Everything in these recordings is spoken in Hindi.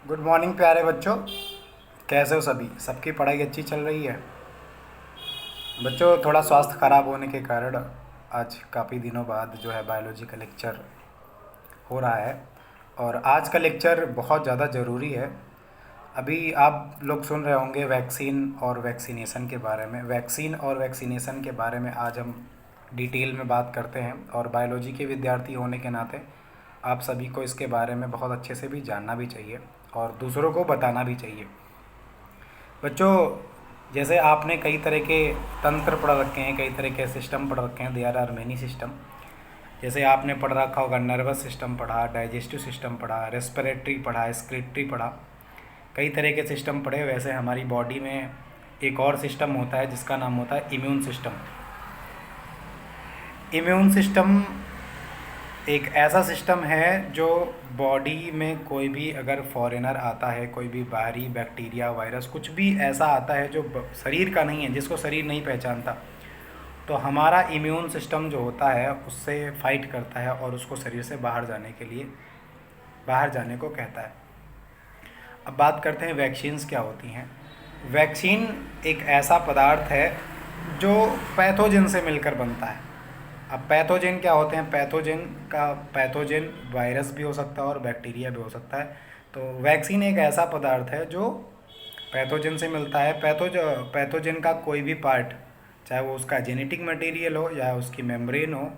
गुड मॉर्निंग प्यारे बच्चों। कैसे हो सभी? सबकी पढ़ाई अच्छी चल रही है? बच्चों, थोड़ा स्वास्थ्य खराब होने के कारण आज काफ़ी दिनों बाद जो है बायोलॉजी का लेक्चर हो रहा है। और आज का लेक्चर बहुत ज़्यादा ज़रूरी है। अभी आप लोग सुन रहे होंगे वैक्सीन और वैक्सीनेशन के बारे में। वैक्सीन और वैक्सीनेशन के बारे में आज हम डिटेल में बात करते हैं। और बायोलॉजी के विद्यार्थी होने के नाते आप सभी को इसके बारे में बहुत अच्छे से भी जानना भी चाहिए और दूसरों को बताना भी चाहिए। बच्चों, जैसे आपने कई तरह के तंत्र पढ़ रखे हैं, कई तरह के सिस्टम पढ़ रखे हैं। There are many system. जैसे आपने पढ़ रखा होगा नर्वस सिस्टम पढ़ा, डाइजेस्टिव सिस्टम पढ़ा, रेस्पिरेटरी पढ़ा, एक्सक्रीटरी पढ़ा, कई तरह के सिस्टम पढ़े। वैसे हमारी बॉडी में एक और सिस्टम होता है जिसका नाम होता है इम्यून सिस्टम। इम्यून सिस्टम एक ऐसा सिस्टम है जो बॉडी में कोई भी अगर फॉरेनर आता है, कोई भी बाहरी बैक्टीरिया, वायरस, कुछ भी ऐसा आता है जो शरीर का नहीं है, जिसको शरीर नहीं पहचानता, तो हमारा इम्यून सिस्टम जो होता है उससे फाइट करता है और उसको शरीर से बाहर जाने के लिए बाहर जाने को कहता है। अब बात करते हैं वैक्सीन्स क्या होती हैं। वैक्सीन एक ऐसा पदार्थ है जो पैथोजन से मिलकर बनता है। अब पैथोजन क्या होते हैं? पैथोजन वायरस भी हो सकता है और बैक्टीरिया भी हो सकता है। तो वैक्सीन एक ऐसा पदार्थ है जो पैथोजन से मिलता है। पैथोजन का कोई भी पार्ट, चाहे वो उसका जेनेटिक मटेरियल हो या उसकी मेम्ब्रेन हो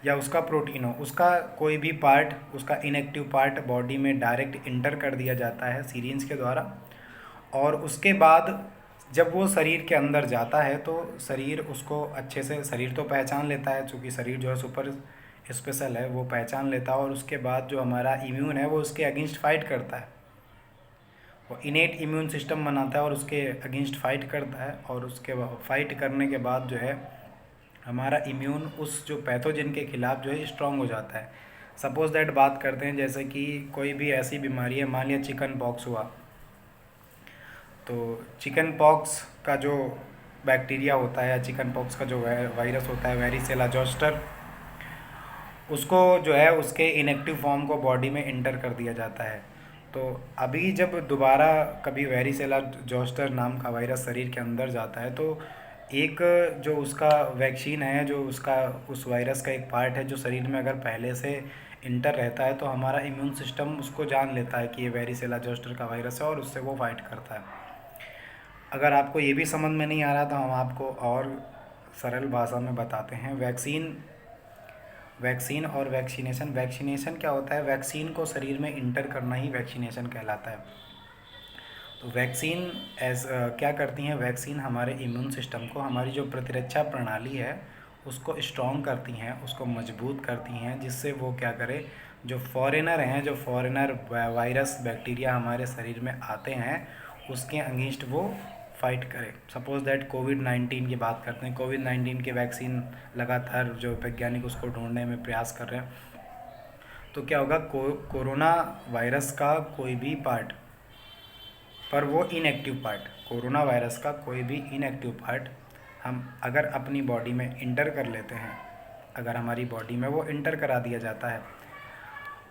या उसका प्रोटीन हो, उसका कोई भी पार्ट, उसका इनएक्टिव पार्ट बॉडी में डायरेक्ट इंटर कर दिया जाता है सिरिंज के द्वारा। और उसके बाद जब वो शरीर के अंदर जाता है तो शरीर उसको अच्छे से, शरीर तो पहचान लेता है, चूँकि शरीर जो है सुपर स्पेशल है, वो पहचान लेता है। और उसके बाद जो हमारा इम्यून है वो उसके अगेंस्ट फाइट करता है। वो इनेट इम्यून सिस्टम बनाता है और उसके अगेंस्ट फाइट करता है। और उसके फाइट करने के बाद जो है हमारा इम्यून उस जो पैथोजन के खिलाफ जो है स्ट्रांग हो जाता है। सपोज दैट बात करते हैं, जैसे कि कोई भी ऐसी बीमारी है, मान लिया चिकन पॉक्स हुआ, तो चिकन पॉक्स का जो बैक्टीरिया होता है या चिकन पॉक्स का जो वायरस होता है, वेरिसेला जोस्टर, उसको जो है उसके इनएक्टिव फॉर्म को बॉडी में इंटर कर दिया जाता है। तो अभी जब दोबारा कभी वेरिसेला जोस्टर नाम का वायरस शरीर के अंदर जाता है तो एक जो उसका वैक्सीन है, जो उसका उस वायरस का एक पार्ट है जो शरीर में अगर पहले से इंटर रहता है तो हमारा इम्यून सिस्टम उसको जान लेता है कि ये वेरिसेला जोस्टर का वायरस है और उससे वो फाइट करता है। अगर आपको ये भी समझ में नहीं आ रहा तो हम आपको और सरल भाषा में बताते हैं। वैक्सीन और वैक्सीनेशन क्या होता है? वैक्सीन को शरीर में इंटर करना ही वैक्सीनेशन कहलाता है। तो वैक्सीन क्या करती हैं? वैक्सीन हमारे इम्यून सिस्टम को, हमारी जो प्रतिरक्षा प्रणाली है उसको स्ट्रॉन्ग करती हैं, उसको मजबूत करती हैं, जिससे वो क्या करे, जो फॉरेनर हैं, जो फॉरेनर वायरस बैक्टीरिया हमारे शरीर में आते हैं उसके अगेंस्ट वो फाइट करे। सपोज दैट कोविड-19 की बात करते हैं। कोविड-19 के वैक्सीन लगातार जो वैज्ञानिक उसको ढूंढने में प्रयास कर रहे हैं। तो क्या होगा, कोरोना वायरस का कोई भी पार्ट, पर वो इनएक्टिव पार्ट, कोरोना वायरस का कोई भी इनएक्टिव पार्ट हम अगर अपनी बॉडी में इंटर कर लेते हैं, अगर हमारी बॉडी में वो इंटर करा दिया जाता है,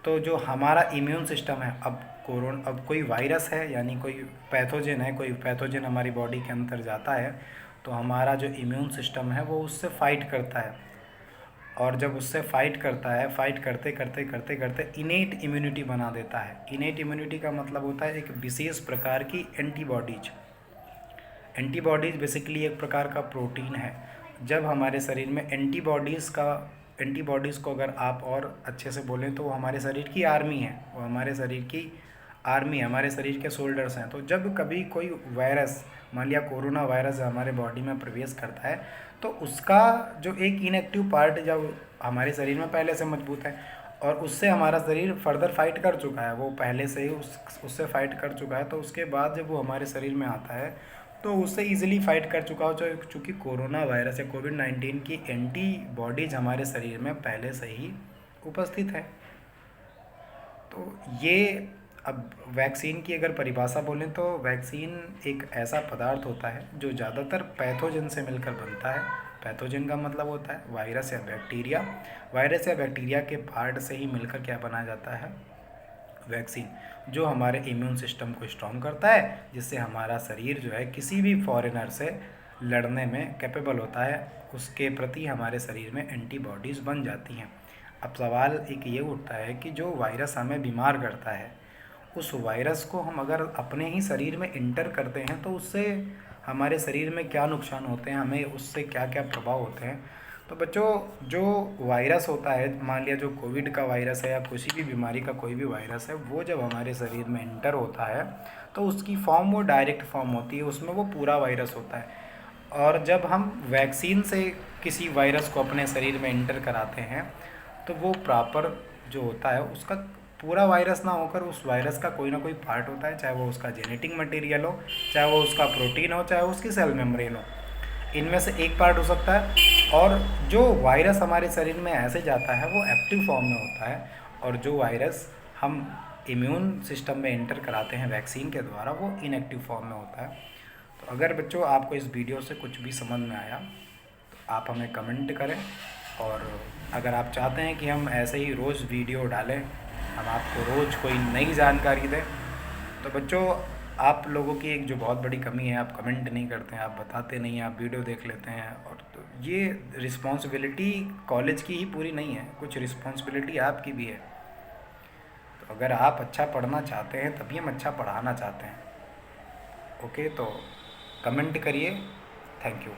तो जो हमारा इम्यून सिस्टम है, अब कोई वायरस है यानी कोई पैथोजन है, कोई पैथोजन हमारी बॉडी के अंदर जाता है तो हमारा जो इम्यून सिस्टम है वो उससे फाइट करता है। और जब उससे फाइट करता है, फाइट करते करते करते करते इनेट इम्यूनिटी बना देता है। इनेट इम्यूनिटी का मतलब होता है एक विशेष प्रकार की एंटीबॉडीज। एंटीबॉडीज़ बेसिकली एक प्रकार का प्रोटीन है। जब हमारे शरीर में एंटीबॉडीज़ को अगर आप और अच्छे से बोलें तो वो हमारे शरीर की आर्मी है, वो हमारे शरीर की आर्मी, हमारे शरीर के सोल्जर्स हैं। तो जब कभी कोई वायरस, मान लिया कोरोना वायरस हमारे बॉडी में प्रवेश करता है तो उसका जो एक इनएक्टिव पार्ट जब हमारे शरीर में पहले से मजबूत है और उससे हमारा शरीर फर्दर फाइट कर चुका है, वो पहले से ही उससे फाइट कर चुका है, तो उसके बाद जब वो हमारे शरीर में आता है तो उससे ईजिली फाइट कर चुका हो। चूँकि कोरोना वायरस या कोविड-19 की एंटीबॉडीज हमारे शरीर में पहले से ही उपस्थित है। तो ये, अब वैक्सीन की अगर परिभाषा बोलें तो वैक्सीन एक ऐसा पदार्थ होता है जो ज़्यादातर पैथोजन से मिलकर बनता है। पैथोजन का मतलब होता है वायरस या बैक्टीरिया। वायरस या बैक्टीरिया के पार्ट से ही मिलकर क्या बनाया जाता है, वैक्सीन, जो हमारे इम्यून सिस्टम को स्ट्रॉन्ग करता है, जिससे हमारा शरीर जो है किसी भी फॉरेनर से लड़ने में कैपेबल होता है, उसके प्रति हमारे शरीर में एंटीबॉडीज़ बन जाती हैं। अब सवाल एक ये उठता है कि जो वायरस हमें बीमार करता है, उस वायरस को हम अगर अपने ही शरीर में इंटर करते हैं तो उससे हमारे शरीर में क्या नुकसान होते हैं, हमें उससे क्या क्या प्रभाव होते हैं। तो बच्चों, जो वायरस होता है, मान लिया जो कोविड का वायरस है या किसी भी बीमारी का कोई भी वायरस है, वो जब हमारे शरीर में इंटर होता है तो उसकी फॉर्म वो डायरेक्ट फॉर्म होती है, उसमें वो पूरा वायरस होता है। और जब हम वैक्सीन से किसी वायरस को अपने शरीर में इंटर कराते हैं तो वो प्रॉपर जो होता है उसका पूरा वायरस ना होकर उस वायरस का कोई ना कोई पार्ट होता है, चाहे वो उसका जेनेटिक मटेरियल हो, चाहे वो उसका प्रोटीन हो, चाहे वो उसकी सेल मेम्ब्रेन हो, इनमें से एक पार्ट हो सकता है। और जो वायरस हमारे शरीर में ऐसे जाता है वो एक्टिव फॉर्म में होता है, और जो वायरस हम इम्यून सिस्टम में एंटर कराते हैं वैक्सीन के द्वारा वो इनएक्टिव फॉर्म में होता है। तो अगर बच्चों आपको इस वीडियो से कुछ भी समझ में आया तो आप हमें कमेंट करें, और अगर आप चाहते हैं कि हम ऐसे ही रोज़ वीडियो डालें, हम आपको रोज़ कोई नई जानकारी दें, तो बच्चों आप लोगों की एक जो बहुत बड़ी कमी है, आप कमेंट नहीं करते हैं, आप बताते नहीं हैं, आप वीडियो देख लेते हैं। और तो ये रिस्पॉन्सिबिलिटी कॉलेज की ही पूरी नहीं है, कुछ रिस्पॉन्सिबिलिटी आपकी भी है। तो अगर आप अच्छा पढ़ना चाहते हैं तभी हम अच्छा पढ़ाना चाहते हैं। ओके, तो कमेंट करिए। Thank you.